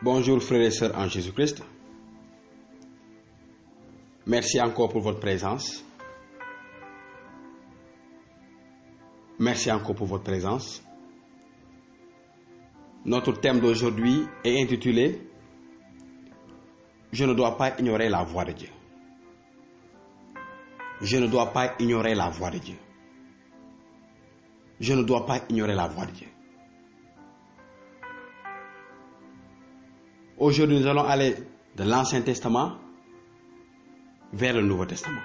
Bonjour frères et sœurs en Jésus-Christ. Merci encore pour votre présence. Merci encore pour votre présence. Notre thème d'aujourd'hui est intitulé « Je ne dois pas ignorer la voix de Dieu ». Je ne dois pas ignorer la voix de Dieu. Je ne dois pas ignorer la voix de Dieu. Aujourd'hui, nous allons aller de l'Ancien Testament vers le Nouveau Testament.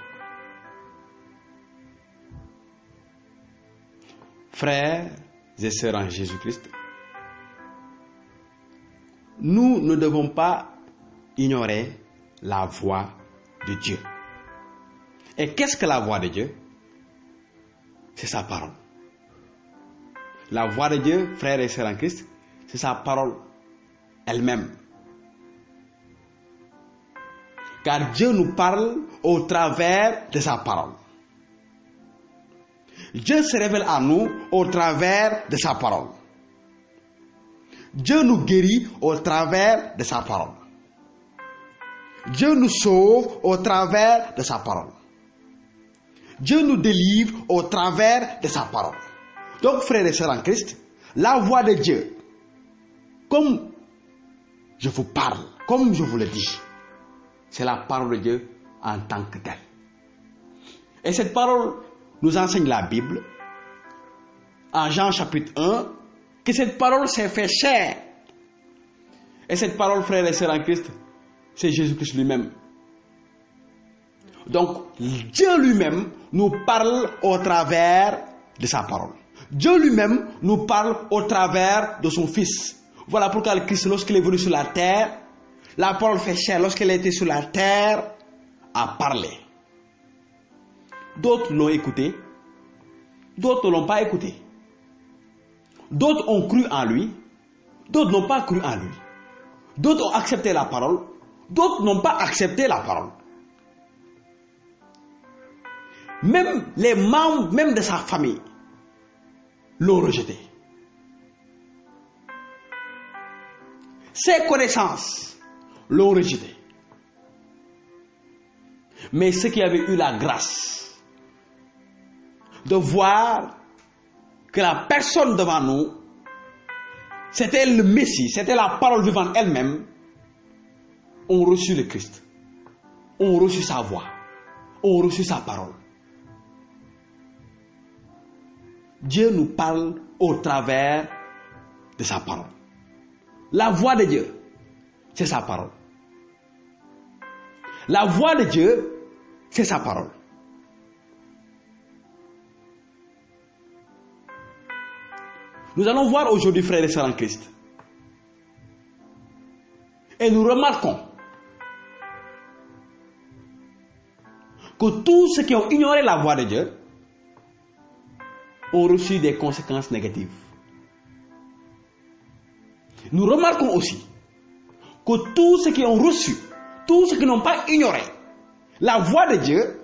Frères et sœurs en Jésus-Christ, nous ne devons pas ignorer la voix de Dieu. Et qu'est-ce que la voix de Dieu? C'est sa parole. La voix de Dieu, frères et sœurs en Christ, c'est sa parole elle-même. Car Dieu nous parle au travers de sa parole. Dieu se révèle à nous au travers de sa parole. Dieu nous guérit au travers de sa parole. Dieu nous sauve au travers de sa parole. Dieu nous délivre au travers de sa parole. Donc, frères et sœurs en Christ, la voix de Dieu, comme je vous parle, comme je vous le dis, c'est la parole de Dieu en tant que telle. Et cette parole nous enseigne la Bible, en Jean chapitre 1, que cette parole s'est fait chair. Et cette parole, frères et sœurs en Christ, c'est Jésus-Christ lui-même. Donc, Dieu lui-même nous parle au travers de sa parole. Dieu lui-même nous parle au travers de son Fils. Voilà pourquoi le Christ, lorsqu'il est venu sur la terre, la parole fait chair, lorsqu'elle était sur la terre, a parlé. D'autres l'ont écouté, d'autres ne l'ont pas écouté. D'autres ont cru en lui, d'autres n'ont pas cru en lui. D'autres ont accepté la parole, d'autres n'ont pas accepté la parole. Même les membres, même de sa famille, l'ont rejeté. Ses connaissances l'ont rejeté. Mais ceux qui avaient eu la grâce de voir que la personne devant nous, c'était le Messie, c'était la parole vivante elle-même, ont reçu le Christ, ont reçu sa voix, ont reçu sa parole. Dieu nous parle au travers de sa parole. La voix de Dieu, c'est sa parole. La voix de Dieu, c'est sa parole. Nous allons voir aujourd'hui, frères et sœurs en Christ. Et nous remarquons que tous ceux qui ont ignoré la voix de Dieu ont reçu des conséquences négatives. Nous remarquons aussi que tous ceux qui ont reçu, tous ceux qui n'ont pas ignoré la voix de Dieu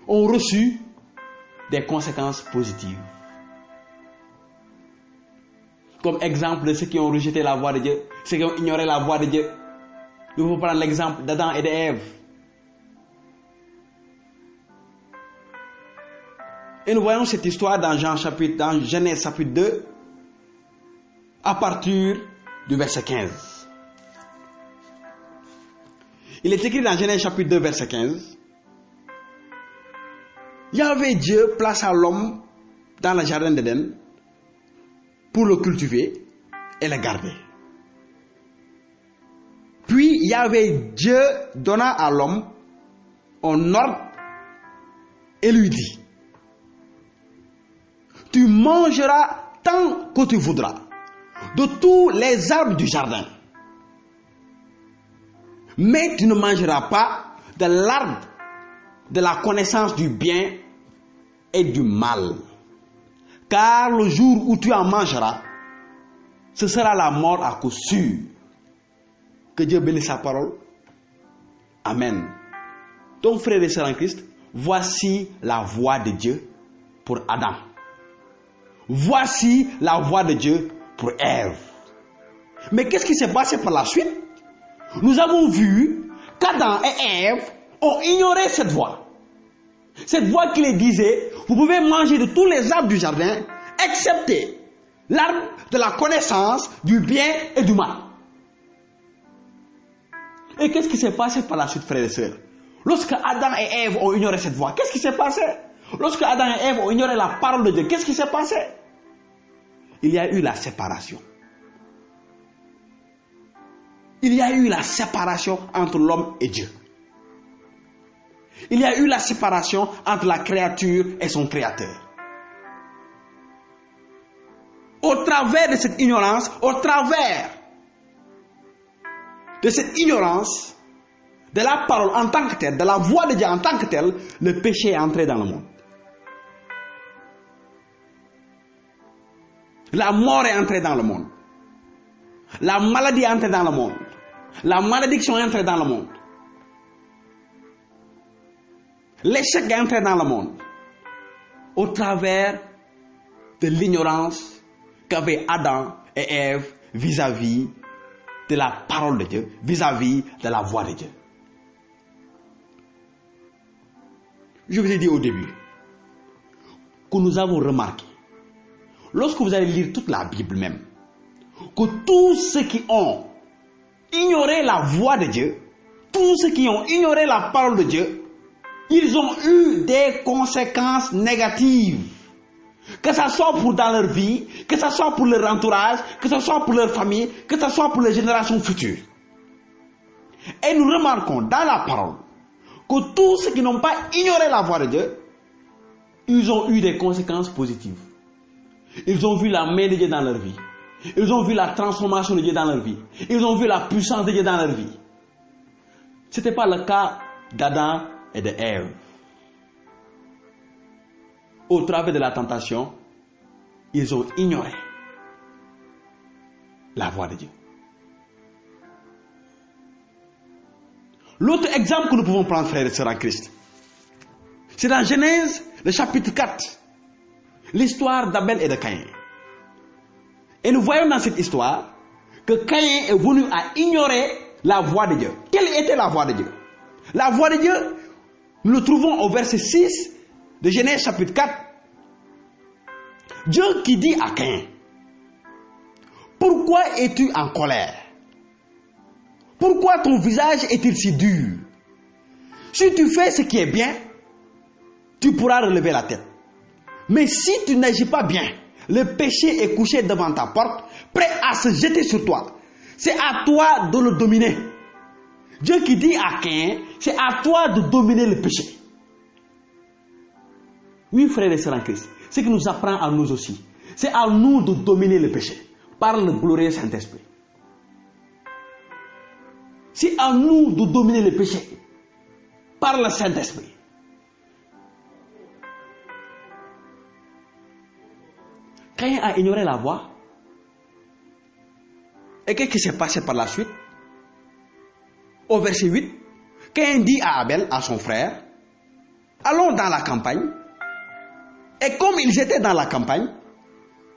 ont reçu des conséquences positives. Comme exemple de ceux qui ont rejeté la voix de Dieu, ceux qui ont ignoré la voix de Dieu, nous pouvons prendre l'exemple d'Adam et d'Ève. Et nous voyons cette histoire dans Genèse chapitre 2, à partir du verset 15. Il est écrit dans Genèse chapitre 2, verset 15. Yahvé Dieu plaça l'homme dans le jardin d'Éden pour le cultiver et le garder. Puis Yahvé Dieu donna à l'homme un ordre et lui dit: tu mangeras tant que tu voudras de tous les arbres du jardin, mais tu ne mangeras pas de l'arbre de la connaissance du bien et du mal, car le jour où tu en mangeras, ce sera la mort à coup sûr. Que Dieu bénisse sa parole. Amen. Donc, frères et sœurs en Christ, voici la voix de Dieu pour Adam. Voici la voix de Dieu pour Ève. Mais qu'est-ce qui s'est passé par la suite? Nous avons vu qu'Adam et Ève ont ignoré cette voix. Cette voix qui les disait, vous pouvez manger de tous les arbres du jardin, excepté l'arbre de la connaissance du bien et du mal. Et qu'est-ce qui s'est passé par la suite, frères et sœurs? Lorsque Adam et Ève ont ignoré cette voix, qu'est-ce qui s'est passé? Lorsque Adam et Ève ont ignoré la parole de Dieu, qu'est-ce qui s'est passé? Il y a eu la séparation. Il y a eu la séparation entre l'homme et Dieu. Il y a eu la séparation entre la créature et son créateur. Au travers de cette ignorance, de la parole en tant que telle, de la voix de Dieu en tant que telle, le péché est entré dans le monde. La mort est entrée dans le monde. La maladie est entrée dans le monde. La malédiction est entrée dans le monde. L'échec est entré dans le monde. Au travers de l'ignorance qu'avaient Adam et Ève vis-à-vis de la parole de Dieu, vis-à-vis de la voix de Dieu. Je vous ai dit au début que nous avons remarqué, lorsque vous allez lire toute la Bible même, que tous ceux qui ont ignoré la voix de Dieu, tous ceux qui ont ignoré la parole de Dieu, ils ont eu des conséquences négatives. Que ce soit pour dans leur vie, que ce soit pour leur entourage, que ce soit pour leur famille, que ce soit pour les générations futures. Et nous remarquons dans la parole que tous ceux qui n'ont pas ignoré la voix de Dieu, ils ont eu des conséquences positives. Ils ont vu la main de Dieu dans leur vie. Ils ont vu la transformation de Dieu dans leur vie. Ils ont vu la puissance de Dieu dans leur vie. Ce n'était pas le cas d'Adam et de Ève. Au travers de la tentation, ils ont ignoré la voix de Dieu. L'autre exemple que nous pouvons prendre, frères et sœurs en Christ, c'est dans Genèse, le chapitre 4, l'histoire d'Abel et de Caïn. Et nous voyons dans cette histoire que Caïn est venu à ignorer la voix de Dieu. Quelle était la voix de Dieu? La voix de Dieu, nous le trouvons au verset 6 de Genèse chapitre 4. Dieu qui dit à Caïn, pourquoi es-tu en colère? Pourquoi ton visage est-il si dur? Si tu fais ce qui est bien, tu pourras relever la tête. Mais si tu n'agis pas bien, le péché est couché devant ta porte, prêt à se jeter sur toi. C'est à toi de le dominer. Dieu qui dit à Caïn, c'est à toi de dominer le péché. Oui, frères et sœurs en Christ, ce qui nous apprend à nous aussi, c'est à nous de dominer le péché par le glorieux Saint-Esprit. C'est à nous de dominer le péché par le Saint-Esprit. Caïn a ignoré la voix. Et qu'est-ce qui s'est passé par la suite? Au verset 8, Caïn dit à Abel, à son frère, allons dans la campagne. Et comme ils étaient dans la campagne,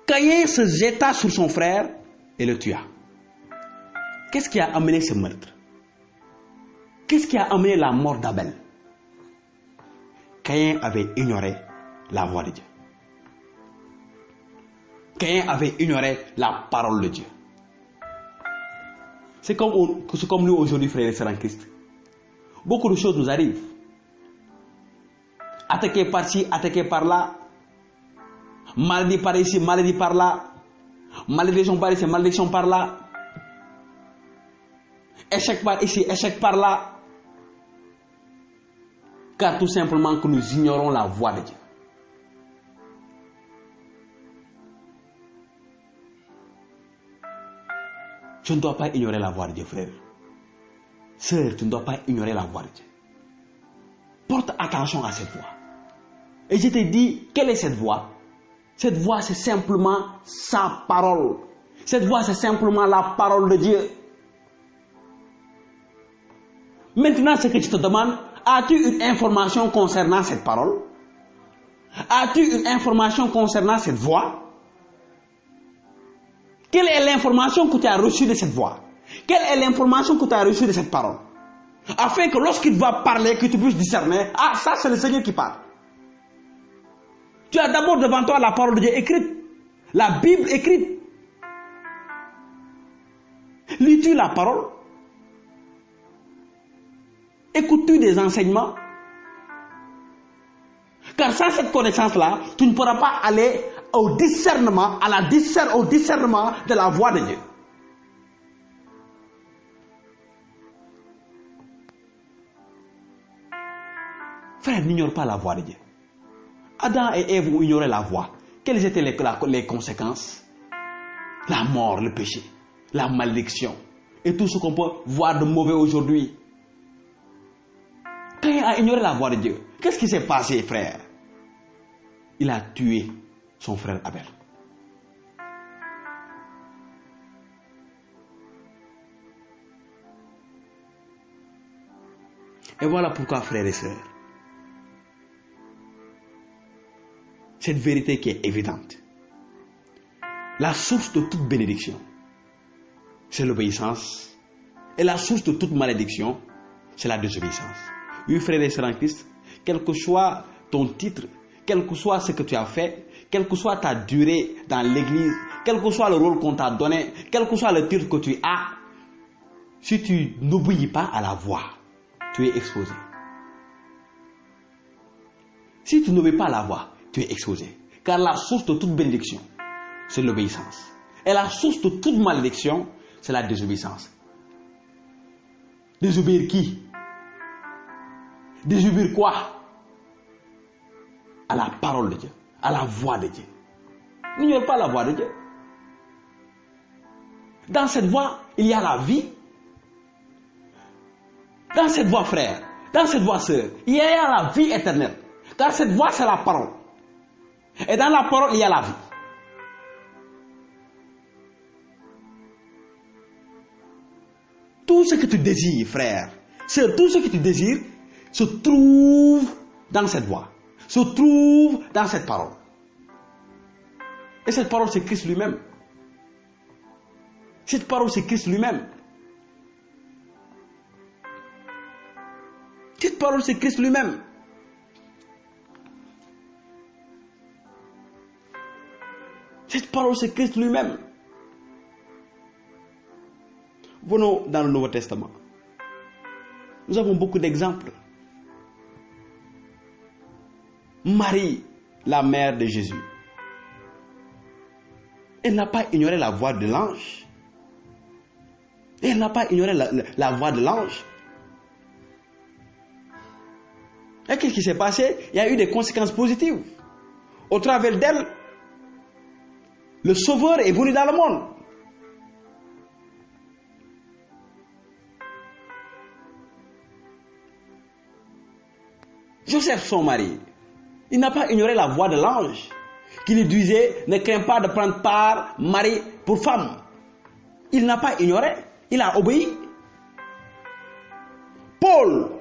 Caïn se jeta sur son frère et le tua. Qu'est-ce qui a amené ce meurtre? Qu'est-ce qui a amené la mort d'Abel? Caïn avait ignoré la voix de Dieu. Caïn avait ignoré la parole de Dieu. C'est comme nous aujourd'hui, frères et sœurs en Christ. Beaucoup de choses nous arrivent. Attaqué par-ci, attaqué par-là. Maladie par ici, maladie par-là. Malédiction par ici, malédiction par-là. Échec par ici, échec par-là. Car tout simplement que nous ignorons la voix de Dieu. Je ne dois pas ignorer la voix de Dieu, frère. Sœur, tu ne dois pas ignorer la voix de Dieu. Porte attention à cette voix. Et je te dis, quelle est cette voix? Cette voix, c'est simplement sa parole. Cette voix, c'est simplement la parole de Dieu. Maintenant, ce que je te demande, as-tu une information concernant cette parole? As-tu une information concernant cette voix? Quelle est l'information que tu as reçue de cette voix? Quelle est l'information que tu as reçue de cette parole? Afin que lorsqu'il va parler, que tu puisses discerner, ah, ça c'est le Seigneur qui parle. Tu as d'abord devant toi la parole de Dieu écrite, la Bible écrite. Lis-tu la parole? Écoutes-tu des enseignements? Car sans cette connaissance-là, tu ne pourras pas aller au discernement, au discernement de la voix de Dieu. Frère, n'ignore pas la voix de Dieu. Adam et Ève ont ignoré la voix. Quelles étaient les conséquences? La mort, le péché, la malédiction et tout ce qu'on peut voir de mauvais aujourd'hui. Caïn a ignoré la voix de Dieu. Qu'est-ce qui s'est passé, frère? Il a tué son frère Abel. Et voilà pourquoi, frères et sœurs, cette vérité qui est évidente, la source de toute bénédiction, c'est l'obéissance. Et la source de toute malédiction, c'est la désobéissance. Oui, frères et sœurs en Christ, quel que soit ton titre, quel que soit ce que tu as fait, quelle que soit ta durée dans l'église, quel que soit le rôle qu'on t'a donné, quel que soit le titre que tu as, si tu n'obéis pas à la voix, tu es exposé. Si tu n'obéis pas à la voix, tu es exposé. Car la source de toute bénédiction, c'est l'obéissance. Et la source de toute malédiction, c'est la désobéissance. Désobéir qui? Désobéir quoi? À la parole de Dieu, à la voix de Dieu. N'ignore pas la voix de Dieu. Dans cette voix, il y a la vie. Dans cette voix, frère, dans cette voix, sœur, il y a la vie éternelle. Car cette voix, c'est la parole. Et dans la parole, il y a la vie. Tout ce que tu désires, frère, tout ce que tu désires se trouve dans cette voix, se trouve dans cette parole. Et cette parole, c'est Christ lui-même. Cette parole, c'est Christ lui-même. Cette parole, c'est Christ lui-même. Cette parole, c'est Christ lui-même. Venons dans le Nouveau Testament. Nous avons beaucoup d'exemples. Marie, la mère de Jésus, elle n'a pas ignoré la voix de l'ange. Elle n'a pas ignoré la voix de l'ange. Et qu'est-ce qui s'est passé? Il y a eu des conséquences positives. Au travers d'elle, le Sauveur est venu dans le monde. Joseph, son mari, il n'a pas ignoré la voix de l'ange qui lui disait: ne crains pas de prendre part, Marie, pour femme. Il n'a pas ignoré, il a obéi. Paul,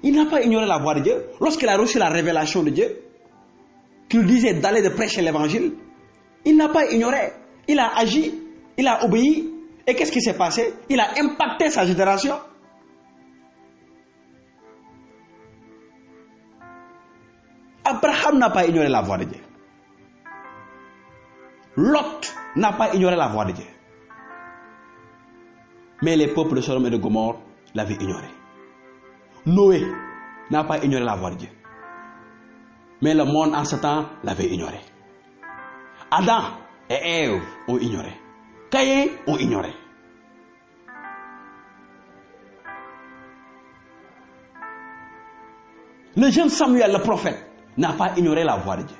il n'a pas ignoré la voix de Dieu. Lorsqu'il a reçu la révélation de Dieu, qui lui disait d'aller de prêcher l'évangile, il n'a pas ignoré. Il a agi, il a obéi. Et qu'est-ce qui s'est passé? Il a impacté sa génération. Abraham n'a pas ignoré la voix de Dieu. Lot n'a pas ignoré la voix de Dieu. Mais les peuples de Sodome et de Gomorrhe l'avaient ignoré. Noé n'a pas ignoré la voix de Dieu. Mais le monde en ce temps l'avait ignoré. Adam et Ève ont ignoré. Caïn ont ignoré. Le jeune Samuel, le prophète, n'a pas ignoré la voix de Dieu.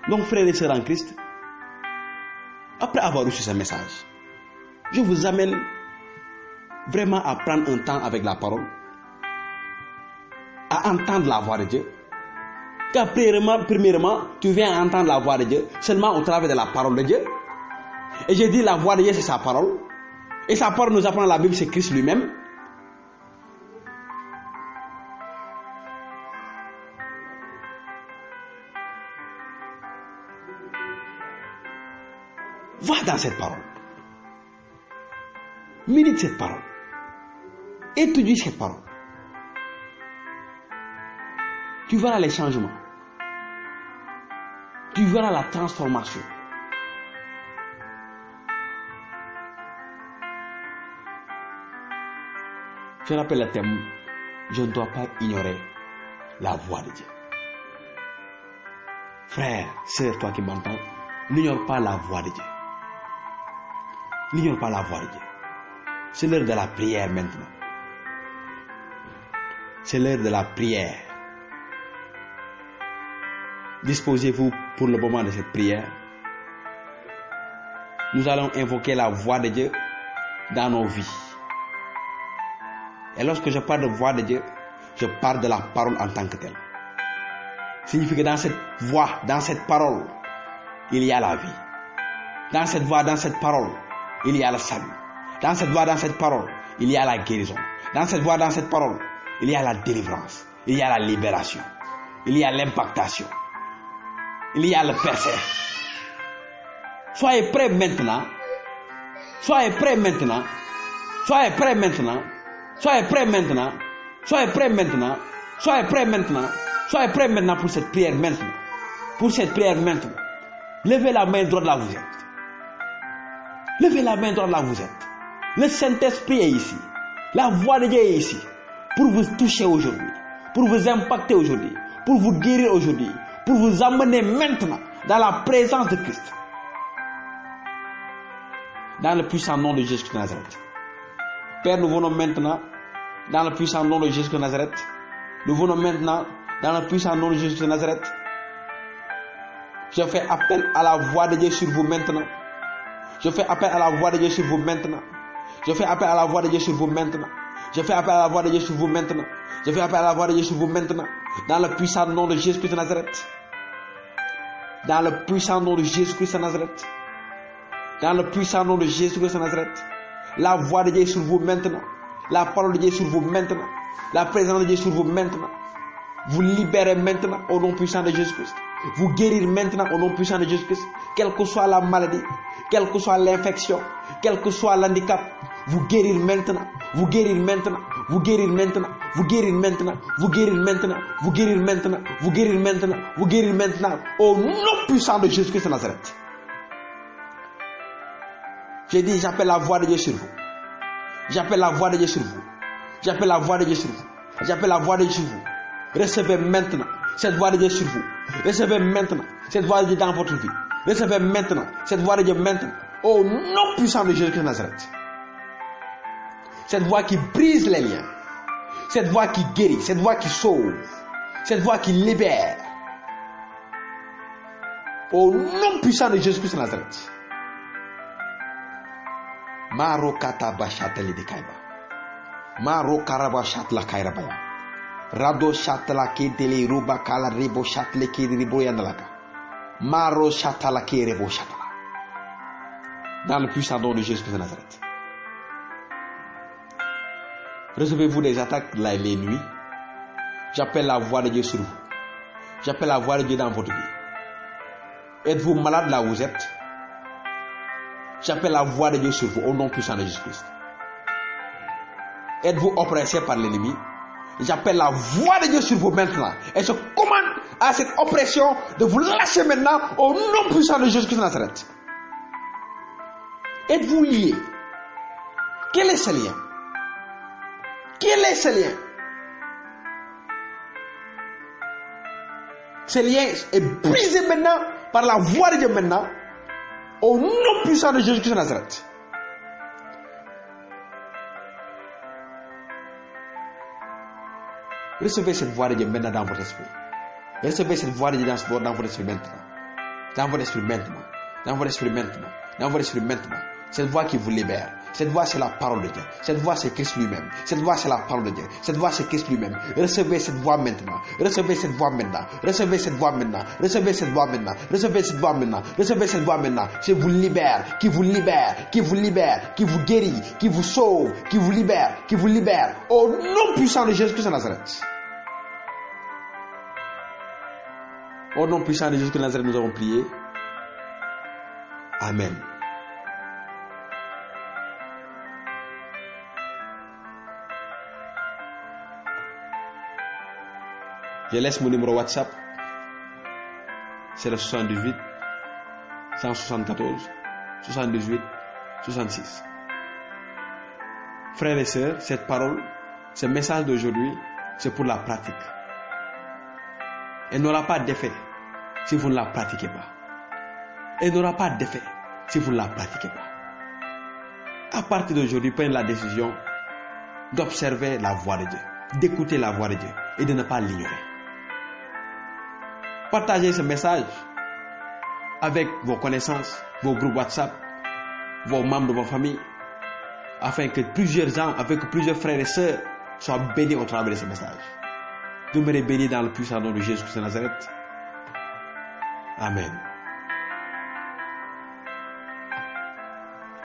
Donc, frères et sœurs en Christ, après avoir reçu ce message, je vous amène vraiment à prendre un temps avec la parole, à entendre la voix de Dieu. Car premièrement, tu viens entendre la voix de Dieu seulement au travers de la parole de Dieu. Et j'ai dit la voix de Dieu, c'est sa parole. Et sa parole nous apprend la Bible, c'est Christ lui-même. Va dans cette parole. Médite cette parole. Étudie cette parole. Tu verras les changements. Tu verras la transformation. Je rappelle le thème, je ne dois pas ignorer la voix de Dieu. Frère, sœur, toi qui m'entends, n'ignore pas la voix de Dieu. N'ignore pas la voix de Dieu. C'est l'heure de la prière maintenant. C'est l'heure de la prière. Disposez-vous pour le moment de cette prière. Nous allons invoquer la voix de Dieu dans nos vies. Et lorsque je parle de voix de Dieu, je parle de la parole en tant que telle. Signifie que dans cette voix, dans cette parole, il y a la vie. Dans cette voix, dans cette parole, il y a le salut. Dans cette voix, dans cette parole, il y a la guérison. Dans cette voix, dans cette parole, il y a la délivrance. Il y a la libération. Il y a l'impactation. Il y a le percé. Soyez prêts maintenant. Soyez prêts maintenant. Soyez prêts maintenant. Soyez prêts maintenant. Soyez prêts maintenant. Soyez prêts maintenant. Soyez prêts maintenant pour cette prière maintenant. Pour cette prière maintenant. Levez la main droite là où vous êtes. Levez la main droite là où vous êtes. Le Saint-Esprit est ici. La voix de Dieu est ici. Pour vous toucher aujourd'hui. Pour vous impacter aujourd'hui. Pour vous guérir aujourd'hui. Pour vous amener maintenant dans la présence de Christ. Dans le puissant nom de Jésus de Nazareth. Père, nous venons maintenant dans le puissant nom de Jésus de Nazareth. Nous venons maintenant dans le puissant nom de Jésus de Nazareth. Je fais appel à la voix de Dieu sur vous maintenant. Je fais appel à la voix de Dieu sur vous maintenant. Je fais appel à la voix de Dieu sur vous maintenant. Je fais appel à la voix de Dieu sur vous maintenant. Je fais appel à la voix de Dieu sur vous maintenant. Dans le puissant nom de Jésus-Christ de Nazareth. Dans le puissant nom de Jésus-Christ de Nazareth. Dans le puissant nom de Jésus-Christ de Nazareth. La voix de Dieu sur vous maintenant. La parole de Dieu sur vous maintenant. La présence de Dieu sur vous maintenant. Vous libérez maintenant au nom puissant de Jésus-Christ. Vous guérir maintenant au nom puissant de Jésus-Christ. Quelle que soit la maladie, quelle que soit l'infection, quel que soit l'handicap, vous guérir maintenant. Vous guérir maintenant. Vous guérir maintenant. Vous guérir maintenant. Vous guérir maintenant. Vous guérir maintenant. Vous guérir maintenant. Vous guérir maintenant au nom puissant de Jésus-Christ de Nazareth. J'ai dit, j'appelle la voix de Dieu sur vous. J'appelle la voix de Dieu sur vous. J'appelle la voix de Dieu sur vous. J'appelle la voix de Dieu sur vous. Recevez maintenant cette voix de Dieu sur vous. Recevez maintenant cette voix de Dieu dans votre vie. Recevez maintenant cette voix de Dieu maintenant. Au nom puissant de Jésus-Christ de Nazareth. Cette voix qui brise les liens. Cette voix qui guérit. Cette voix qui sauve. Cette voix qui libère. Au nom puissant de Jésus-Christ de Nazareth. Maro kataba shateli de kaiba. Maro karaba shatla kairabaya. Rado shatla kedele ruba kala rebo shatle kedribo yandalaka. Maro shatala kerebo shatala. Dans le puissant nom de Jésus-Christ de Nazareth. Recevez-vous des attaques les nuits. J'appelle la voix de Dieu sur vous. J'appelle la voix de Dieu dans votre vie. Êtes-vous malade là où vous êtes? J'appelle la voix de Dieu sur vous au nom puissant de Jésus-Christ. Êtes-vous oppressé par l'ennemi? J'appelle la voix de Dieu sur vous maintenant. Et je commande à cette oppression de vous lâcher maintenant au nom puissant de Jésus-Christ de Nazareth. Êtes-vous lié? Quel est ce lien? Quel est ce lien? Ce lien est brisé maintenant par la voix de Dieu maintenant. Au nom puissant de Jésus-Christ de Nazareth. Recevez cette voix de Dieu maintenant dans votre esprit. Recevez cette voix de Dieu dans votre esprit maintenant. Dans votre esprit maintenant. Dans votre esprit maintenant. Dans votre esprit maintenant. Cette voix qui vous libère. Cette voix, c'est la parole de Dieu. Cette voix, c'est Christ lui-même. Cette voix, c'est la parole de Dieu. Cette voix, c'est Christ lui-même. Recevez cette voix maintenant. Recevez cette voix maintenant. Recevez cette voix maintenant. Recevez cette voix maintenant. Recevez cette voix maintenant. Recevez cette voix maintenant. Qui vous libère. Qui vous libère. Qui vous libère. Qui vous guérit. Qui vous sauve. Qui vous libère. Qui vous libère. Au nom puissant de Jésus-Christ de Nazareth. Au nom puissant de Jésus-Christ de Nazareth, nous avons prié. Amen. Je laisse mon numéro WhatsApp. C'est le 78 174 78 66. Frères et sœurs, cette parole, ce message d'aujourd'hui, c'est pour la pratique. Elle n'aura pas d'effet si vous ne la pratiquez pas. Elle n'aura pas d'effet si vous ne la pratiquez pas. À partir d'aujourd'hui, prenez la décision d'observer la voix de Dieu, d'écouter la voix de Dieu et de ne pas l'ignorer. Partagez ce message avec vos connaissances, vos groupes WhatsApp, vos membres de vos familles, afin que plusieurs gens, avec plusieurs frères et sœurs, soient bénis au travers de ce message. Demeurez bénis dans le puissant nom de Jésus-Christ de Nazareth. Amen.